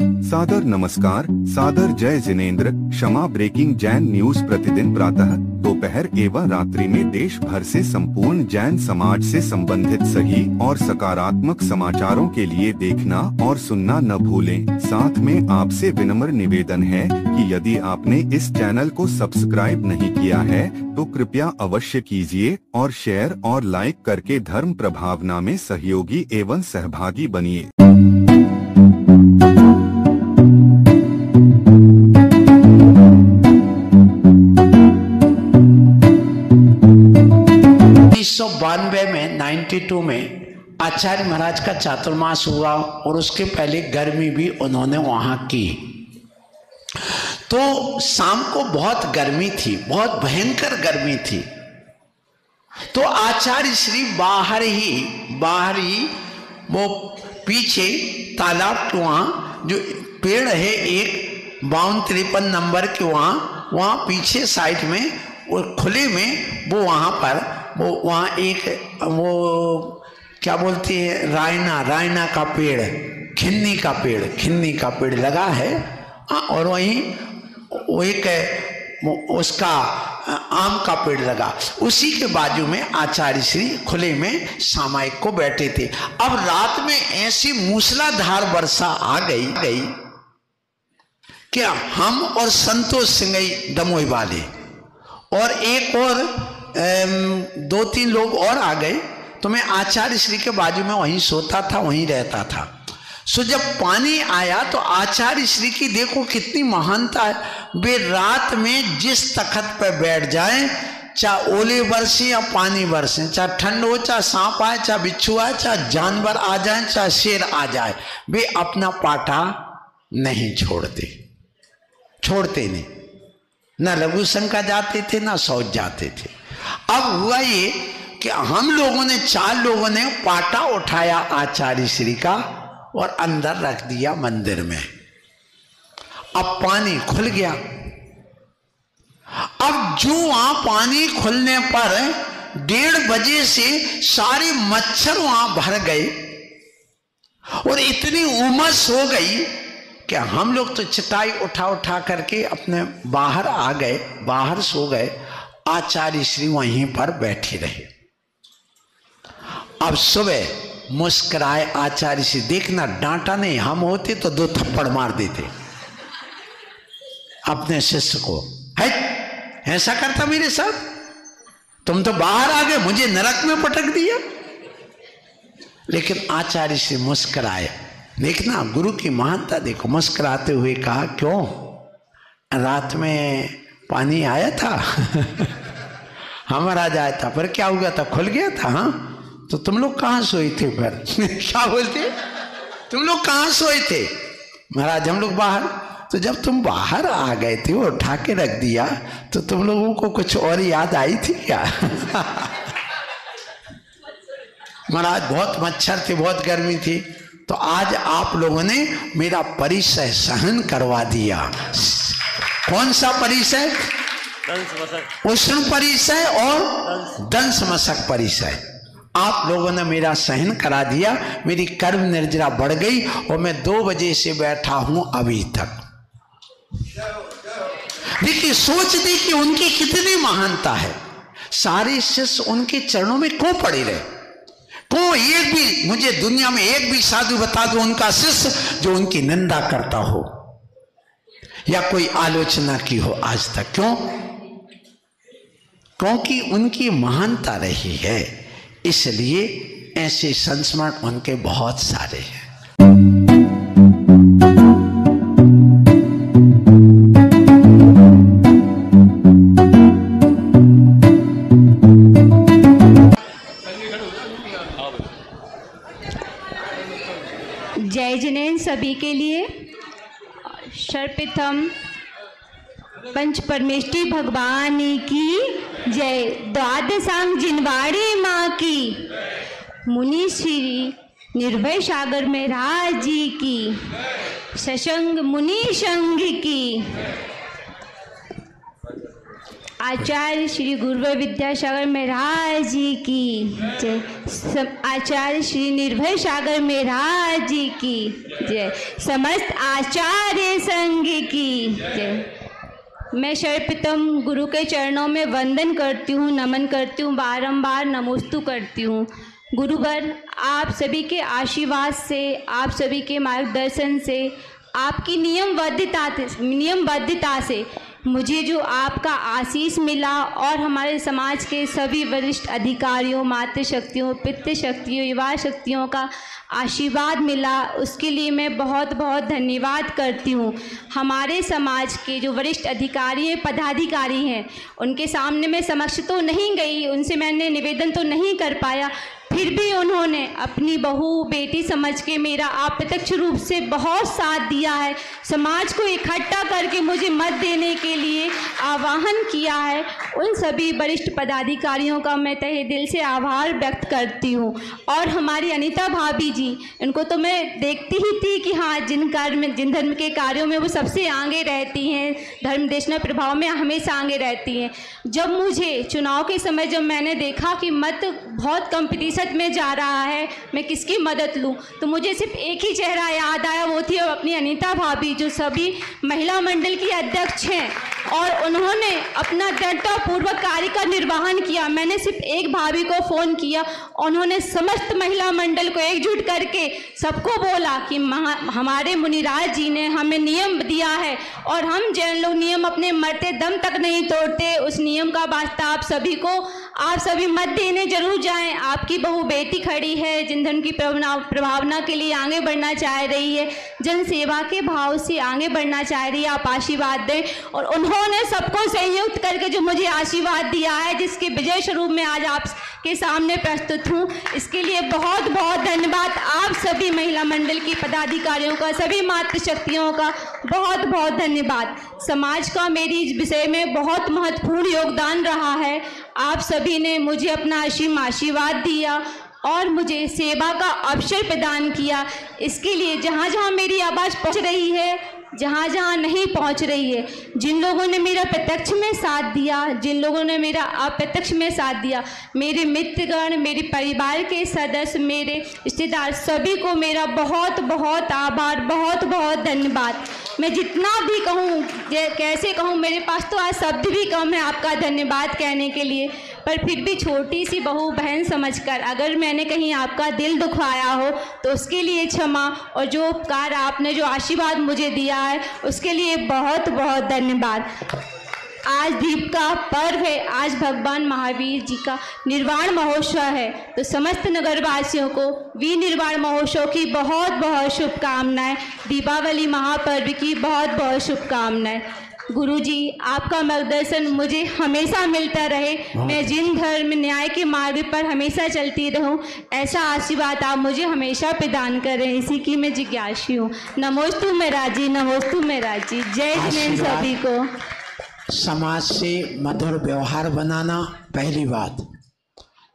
सादर नमस्कार, सादर जय जिनेंद्र। क्षमा ब्रेकिंग जैन न्यूज प्रतिदिन प्रातः, दोपहर एवं रात्रि में देश भर से संपूर्ण जैन समाज से संबंधित सही और सकारात्मक समाचारों के लिए देखना और सुनना न भूलें। साथ में आपसे विनम्र निवेदन है कि यदि आपने इस चैनल को सब्सक्राइब नहीं किया है तो कृपया अवश्य कीजिए और शेयर और लाइक करके धर्म प्रभावना में सहयोगी एवं सहभागी बनिए। में 92 में आचार्य महाराज का चातुर्मास हुआ और उसके पहले गर्मी भी उन्होंने वहां की। तो शाम को बहुत गर्मी थी, बहुत भयंकर गर्मी थी। तो आचार्य श्री बाहर ही वो पीछे तालाब के वहां जो पेड़ है एक 52-53 नंबर के वहां पीछे साइड में और खुले में वो वहाँ एक वो क्या बोलती है रायना का पेड़, खिन्नी का पेड़ लगा है। और वहीं वो एक उसका आम का पेड़ लगा, उसी के बाजू में आचार्य श्री खुले में सामायिक को बैठे थे। अब रात में ऐसी मूसलाधार वर्षा आ गई क्या हम और संतोष सिंह दमोई वाले और एक और 2-3 लोग और आ गए। तो मैं आचार्य श्री के बाजू में वहीं सोता था, वहीं रहता था। सो जब पानी आया तो आचार्य श्री की देखो कितनी महानता है। वे रात में जिस तख्त पर बैठ जाएं, चाहे ओले बरसे या पानी बरसे, चाहे ठंड हो, चाहे सांप आए, चाहे बिच्छू आए, चाहे जानवर आ जाए, चाहे शेर आ जाए, वे अपना पाटा नहीं छोड़ते नहीं। ना लघु शंका जाते थे, ना शौच जाते थे। अब हुआ ये कि हम लोगों ने 4 लोगों ने पाटा उठाया आचार्य श्री का और अंदर रख दिया मंदिर में। अब पानी खुल गया। अब जो वहां पानी खुलने पर 1:30 बजे से सारे मच्छर वहां भर गए और इतनी उमस हो गई कि हम लोग तो चटाई उठा करके अपने बाहर आ गए, बाहर सो गए। आचार्य श्री वहीं पर बैठे रहे। अब सुबह मुस्कुराए आचार्य श्री, देखना डांटा नहीं, हम होते तो 2 थप्पड़ मार देते अपने शिष्य को। है ऐसा करता मेरे साथ, तुम तो बाहर आ गए, मुझे नरक में पटक दिया। लेकिन आचार्य श्री मुस्कुराए। देखना गुरु की महानता देखो। मुस्कुराते हुए कहा, क्यों रात में पानी आया था? हमारा आया था, पर क्या हुआ था? खुल गया था। हाँ, तो तुम लोग कहाँ सोए थे फिर? क्या बोलते, तुम लोग कहाँ सोए थे? महाराज हम लोग बाहर। तो जब तुम बाहर आ गए थे और उठा के रख दिया तो तुम लोगों को कुछ और याद आई थी क्या? महाराज बहुत मच्छर थे, बहुत गर्मी थी, तो आज आप लोगों ने मेरा परिचय सहन करवा दिया। कौन सा परिचय? उष्ण परिचय और दंश मशक परिचय। आप लोगों ने मेरा सहन करा दिया, मेरी कर्म निर्जरा बढ़ गई और मैं 2 बजे से बैठा हूं अभी तक। देखिए, सोच देखिए उनकी कितनी महानता है। सारे शिष्य उनके चरणों में क्यों पड़े रहे? क्यों एक भी, मुझे दुनिया में एक भी साधु बता दो उनका शिष्य जो उनकी निंदा करता हो या कोई आलोचना की हो आज तक। क्यों? क्योंकि उनकी महानता रही है, इसलिए ऐसे संस्मरण उनके बहुत सारे हैं। जय जिनेंद्र सभी के लिए। सर्वप्रथम पंच परमेष्ठी भगवान की जय। द्वादशांग जिनवाड़ी माँ की, मुनि श्री निर्भय सागर महाराज जी की, सशंग मुनि संघ की। आचार्य श्री गुरुवर विद्यासागर महाराज जी की जय। आचार्य श्री निर्भय सागर महाराज जी की जय। समस्त आचार्य संघ की जय। मैं सर्वप्रथम गुरु के चरणों में वंदन करती हूँ, नमन करती हूँ, बारंबार नमोस्तु करती हूँ। गुरुवर, आप सभी के आशीर्वाद से, आप सभी के मार्गदर्शन से, आपकी नियमबद्धता से मुझे जो आपका आशीष मिला और हमारे समाज के सभी वरिष्ठ अधिकारियों, मातृशक्तियों, पितृशक्तियों, युवा शक्तियों का आशीर्वाद मिला, उसके लिए मैं बहुत बहुत धन्यवाद करती हूँ। हमारे समाज के जो वरिष्ठ अधिकारी हैं, पदाधिकारी हैं, उनके सामने मैं समक्ष तो नहीं गई, उनसे मैंने निवेदन तो नहीं कर पाया, फिर भी उन्होंने अपनी बहू बेटी समझ के मेरा अप्रत्यक्ष रूप से बहुत साथ दिया है। समाज को इकट्ठा करके मुझे मत देने के लिए आह्वान किया है। उन सभी वरिष्ठ पदाधिकारियों का मैं तहे दिल से आभार व्यक्त करती हूँ। और हमारी अनीता भाभी जी, इनको तो मैं देखती ही थी कि हाँ, जिन धर्म के कार्यों में वो सबसे आगे रहती हैं, धर्म देशना प्रभाव में हमेशा आगे रहती हैं। जब मुझे चुनाव के समय जब मैंने देखा कि मत बहुत कम प्रतिशत में जा रहा है, मैं किसकी मदद लूं, तो मुझे सिर्फ एक ही चेहरा याद आया, वो थी अपनी अनीता भाभी, जो सभी महिला मंडल की अध्यक्ष हैं और उन्होंने अपना दृढ़तापूर्वक कार्य का निर्वहन किया। मैंने सिर्फ एक भाभी को फ़ोन किया, उन्होंने समस्त महिला मंडल को एकजुट करके सबको बोला कि हमारे मुनिराज जी ने हमें नियम दिया है और हम जैन लोग नियम अपने मरते दम तक नहीं तोड़ते। उस नियम का वास्ता आप सभी मत देने जरूर जाएं। आपकी बहू बेटी खड़ी है, जिन की प्रभावना के लिए आगे बढ़ना चाह रही है, जन सेवा के भाव से आगे बढ़ना चाह रही है, आप आशीर्वाद दें। और उन्होंने सबको संयुक्त करके जो मुझे आशीर्वाद दिया है, जिसके विजय स्वरूप में आज आपके सामने प्रस्तुत हूँ, इसके लिए बहुत बहुत धन्यवाद आप सभी महिला मंडल की पदाधिकारियों का, सभी मातृशक्तियों का बहुत बहुत धन्यवाद। समाज का मेरी इस विषय में बहुत महत्वपूर्ण योगदान रहा है। आप सभी ने मुझे अपना असीम आशीर्वाद दिया और मुझे सेवा का अवसर प्रदान किया। इसके लिए जहाँ जहाँ मेरी आवाज़ पहुँच रही है, जहाँ जहाँ नहीं पहुँच रही है, जिन लोगों ने मेरा प्रत्यक्ष में साथ दिया, जिन लोगों ने मेरा अप्रत्यक्ष में साथ दिया, मेरे मित्रगण, मेरे परिवार के सदस्य, मेरे रिश्तेदार, सभी को मेरा बहुत बहुत आभार, बहुत बहुत धन्यवाद। मैं जितना भी कहूँ, कैसे कहूँ, मेरे पास तो आज शब्द भी कम है आपका धन्यवाद कहने के लिए, पर फिर भी छोटी सी बहू बहन समझकर अगर मैंने कहीं आपका दिल दुखवाया हो तो उसके लिए क्षमा, और जो उपकार आपने, जो आशीर्वाद मुझे दिया है, उसके लिए बहुत बहुत धन्यवाद। आज दीप का पर्व है, आज भगवान महावीर जी का निर्वाण महोत्सव है, तो समस्त नगरवासियों को वीर निर्वाण महोत्सव की बहुत बहुत शुभकामनाएं, दीपावली महापर्व की बहुत बहुत शुभकामनाएं। गुरुजी, आपका मार्गदर्शन मुझे हमेशा मिलता रहे, मैं जिन धर्म न्याय के मार्ग पर हमेशा चलती रहूं, ऐसा आशीर्वाद आप मुझे हमेशा प्रदान करें, इसी की मैं जिज्ञासी हूँ। नमोस्तु महाराज जी, नमोस्तु महाराज जी। जय जिनेन्द्र सभी को। समाज से मधुर व्यवहार बनाना पहली बात।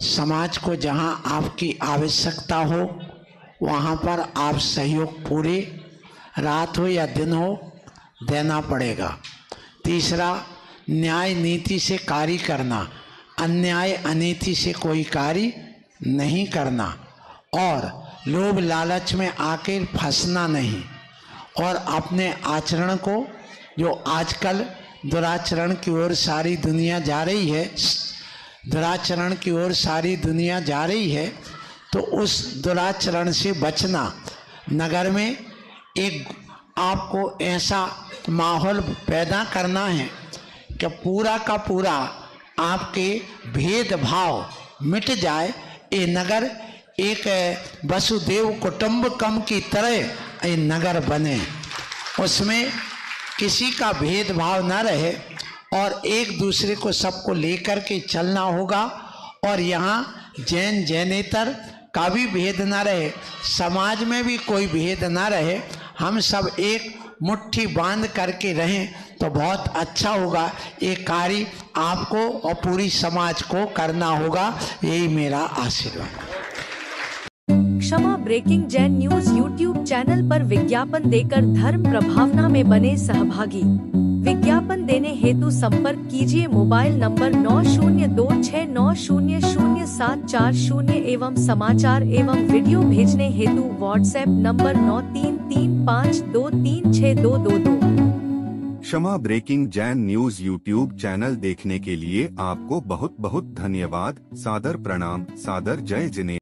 समाज को जहाँ आपकी आवश्यकता हो वहाँ पर आप सहयोग पूरे रात हो या दिन हो देना पड़ेगा। तीसरा, न्याय नीति से कार्य करना, अन्याय अनीति से कोई कार्य नहीं करना, और लोभ लालच में आकर फंसना नहीं, और अपने आचरण को, जो आजकल दुराचरण की ओर सारी दुनिया जा रही है, दुराचरण की ओर सारी दुनिया जा रही है, तो उस दुराचरण से बचना। नगर में एक आपको ऐसा माहौल पैदा करना है कि पूरा का पूरा आपके भेदभाव मिट जाए। ये नगर एक वसुदेव कुटुंबकम की तरह ये नगर बने, उसमें किसी का भेदभाव न रहे और एक दूसरे को सबको लेकर के चलना होगा। और यहाँ जैन जैनेतर का भी भेद न रहे, समाज में भी कोई भेद न रहे, हम सब एक मुट्ठी बांध करके रहें तो बहुत अच्छा होगा। ये कार्य आपको और पूरी समाज को करना होगा, यही मेरा आशीर्वाद। Kshama Breaking Jain News YouTube channel पर विज्ञापन देकर धर्म प्रभावना में बने सहभागी। विज्ञापन विज्ञापन देने हेतु संपर्क कीजिए मोबाइल नंबर 9026900740 एवं समाचार एवं वीडियो भेजने हेतु WhatsApp number 9335236222। Kshama Breaking Jain News YouTube channel देखने के लिए आपको बहुत बहुत धन्यवाद। सादर प्रणाम, सादर जय जिनेंद्र।